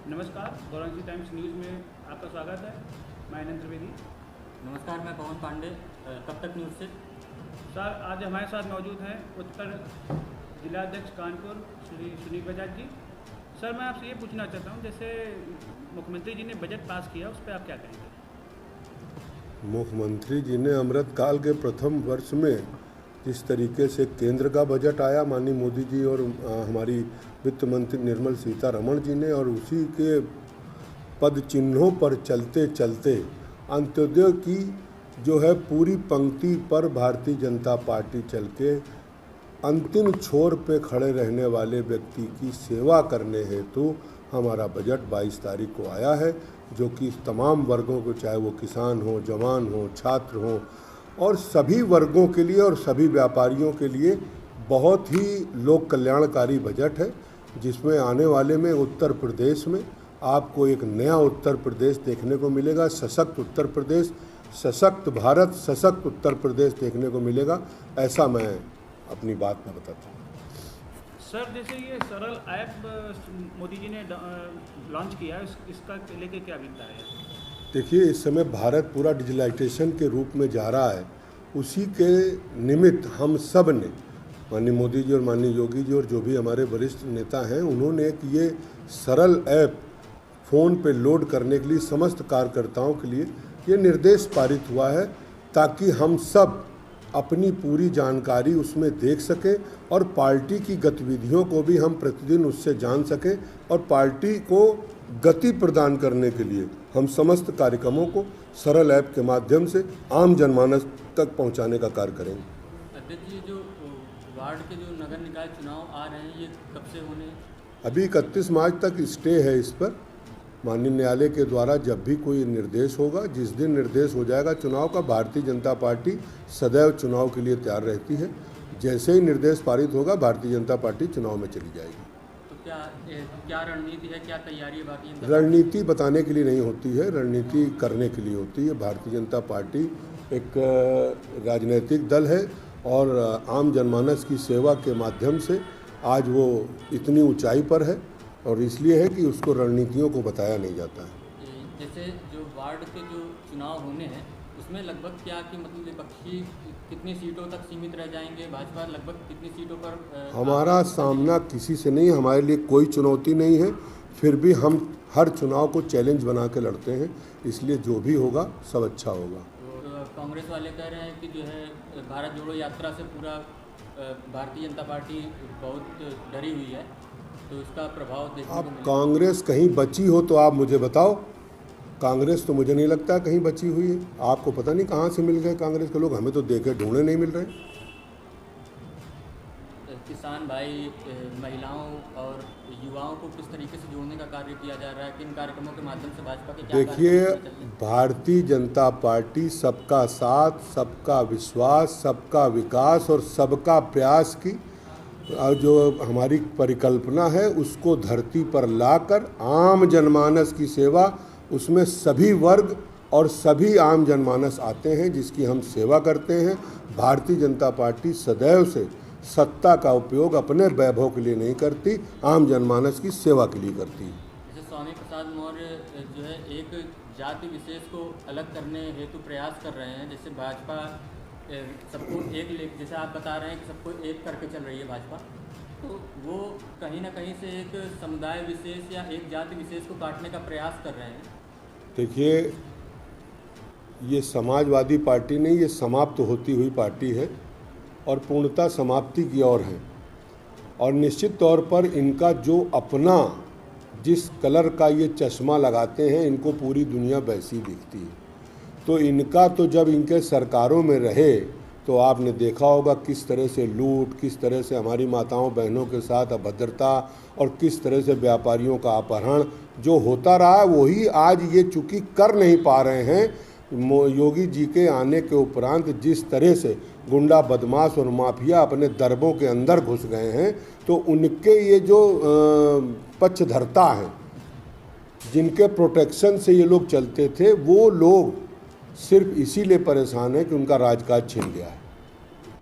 नमस्कार, Varanasi times news में आपका स्वागत है। मैं अनंत त्रिवेदी। नमस्कार, मैं पवन पांडे, कब तक न्यूज़ से। सर, आज हमारे साथ मौजूद हैं उत्तर जिलाध्यक्ष कानपुर श्री सुनील बजाज जी। सर, मैं आपसे ये पूछना चाहता हूँ, जैसे मुख्यमंत्री जी ने बजट पास किया, उस पर आप क्या कहेंगे? मुख्यमंत्री जी ने अमृतकाल के प्रथम वर्ष में जिस तरीके से केंद्र का बजट आया, माननीय मोदी जी और हमारी वित्त मंत्री निर्मला सीतारमण जी ने, और उसी के पद चिन्हों पर चलते चलते अंत्योदय की जो है पूरी पंक्ति पर भारतीय जनता पार्टी चल के अंतिम छोर पे खड़े रहने वाले व्यक्ति की सेवा करने हेतु हमारा बजट 22 तारीख को आया है, जो कि तमाम वर्गों को, चाहे वो किसान हो, जवान हो, छात्र हो, और सभी वर्गों के लिए और सभी व्यापारियों के लिए बहुत ही लोक कल्याणकारी बजट है, जिसमें आने वाले में उत्तर प्रदेश में आपको एक नया उत्तर प्रदेश देखने को मिलेगा। सशक्त उत्तर प्रदेश, सशक्त भारत, सशक्त उत्तर प्रदेश देखने को मिलेगा, ऐसा मैं अपनी बात में बताता हूँ। सर, जैसे ये सरल ऐप मोदी जी ने लॉन्च किया है, इसका लेके क्या अभिप्राय है? देखिए, इस समय भारत पूरा डिजिटलाइजेशन के रूप में जा रहा है। उसी के निमित्त हम सब ने, माननीय मोदी जी और माननीय योगी जी और जो भी हमारे वरिष्ठ नेता हैं, उन्होंने एक ये सरल ऐप फ़ोन पे लोड करने के लिए समस्त कार्यकर्ताओं के लिए ये निर्देश पारित हुआ है, ताकि हम सब अपनी पूरी जानकारी उसमें देख सकें और पार्टी की गतिविधियों को भी हम प्रतिदिन उससे जान सकें, और पार्टी को गति प्रदान करने के लिए हम समस्त कार्यक्रमों को सरल ऐप के माध्यम से आम जनमानस तक पहुंचाने का कार्य करेंगे। अध्यक्ष जी, जो वार्ड के जो नगर निकाय चुनाव आ रहे हैं, ये कब से होने हैं? अभी 31 मार्च तक स्टे है इस पर। माननीय न्यायालय के द्वारा जब भी कोई निर्देश होगा, जिस दिन निर्देश हो जाएगा चुनाव का, भारतीय जनता पार्टी सदैव चुनाव के लिए तैयार रहती है। जैसे ही निर्देश पारित होगा, भारतीय जनता पार्टी चुनाव में चली जाएगी। क्या रणनीति है, क्या तैयारी है बाकी? रणनीति बताने के लिए नहीं होती है, रणनीति करने के लिए होती है। भारतीय जनता पार्टी एक राजनीतिक दल है और आम जनमानस की सेवा के माध्यम से आज वो इतनी ऊंचाई पर है, और इसलिए है कि उसको रणनीतियों को बताया नहीं जाता है। जैसे जो वार्ड के जो चुनाव होने हैं, उसमें लगभग क्या कि मतलब विपक्षी कितनी सीटों तक सीमित रह जाएंगे, भाजपा लगभग कितनी सीटों पर? हमारा सामना किसी से नहीं, हमारे लिए कोई चुनौती नहीं है, फिर भी हम हर चुनाव को चैलेंज बना के लड़ते हैं, इसलिए जो भी होगा सब अच्छा होगा। कांग्रेस वाले कह रहे हैं कि जो है भारत जोड़ो यात्रा से पूरा भारतीय जनता पार्टी बहुत डरी हुई है, तो इसका प्रभाव देखने को मिलेगा। कांग्रेस कहीं बची हो तो आप मुझे बताओ। कांग्रेस तो मुझे नहीं लगता कहीं बची हुई है। आपको पता नहीं कहाँ से मिल गए कांग्रेस के लोग, हमें तो देखे ढूंढे नहीं मिल रहे। किसान भाई, महिलाओं और युवाओं को किस तरीके से जोड़ने का कार्य किया जा रहा है, किन कार्यक्रमों के माध्यम से भाजपा के क्या? देखिए, भारतीय जनता पार्टी सबका साथ, सबका विश्वास, सबका विकास और सबका प्रयास की जो हमारी परिकल्पना है, उसको धरती पर लाकर आम जनमानस की सेवा, उसमें सभी वर्ग और सभी आम जनमानस आते हैं, जिसकी हम सेवा करते हैं। भारतीय जनता पार्टी सदैव से सत्ता का उपयोग अपने वैभव के लिए नहीं करती, आम जनमानस की सेवा के लिए करती है। जैसे स्वामी प्रसाद मौर्य जो है एक जाति विशेष को अलग करने हेतु प्रयास कर रहे हैं, जैसे भाजपा सबको एक, जैसे आप बता रहे हैं कि सबको एक करके चल रही है भाजपा, तो वो कहीं ना कहीं से एक समुदाय विशेष या एक जाति विशेष को काटने का प्रयास कर रहे हैं। देखिए, ये समाजवादी पार्टी नहीं, ये समाप्त होती हुई पार्टी है और पूर्णतः समाप्ति की ओर है, और निश्चित तौर पर इनका जो अपना जिस कलर का ये चश्मा लगाते हैं, इनको पूरी दुनिया वैसी दिखती है। तो इनका तो जब इनके सरकारों में रहे तो आपने देखा होगा किस तरह से लूट, किस तरह से हमारी माताओं बहनों के साथ अभद्रता, और किस तरह से व्यापारियों का अपहरण जो होता रहा, वही आज ये चूंकि कर नहीं पा रहे हैं। योगी जी के आने के उपरांत जिस तरह से गुंडा, बदमाश और माफिया अपने दरबों के अंदर घुस गए हैं, तो उनके ये जो पक्षधरता हैं, जिनके प्रोटेक्शन से ये लोग चलते थे, वो लोग सिर्फ इसीलिए परेशान है कि उनका राजकाज छिन गया है।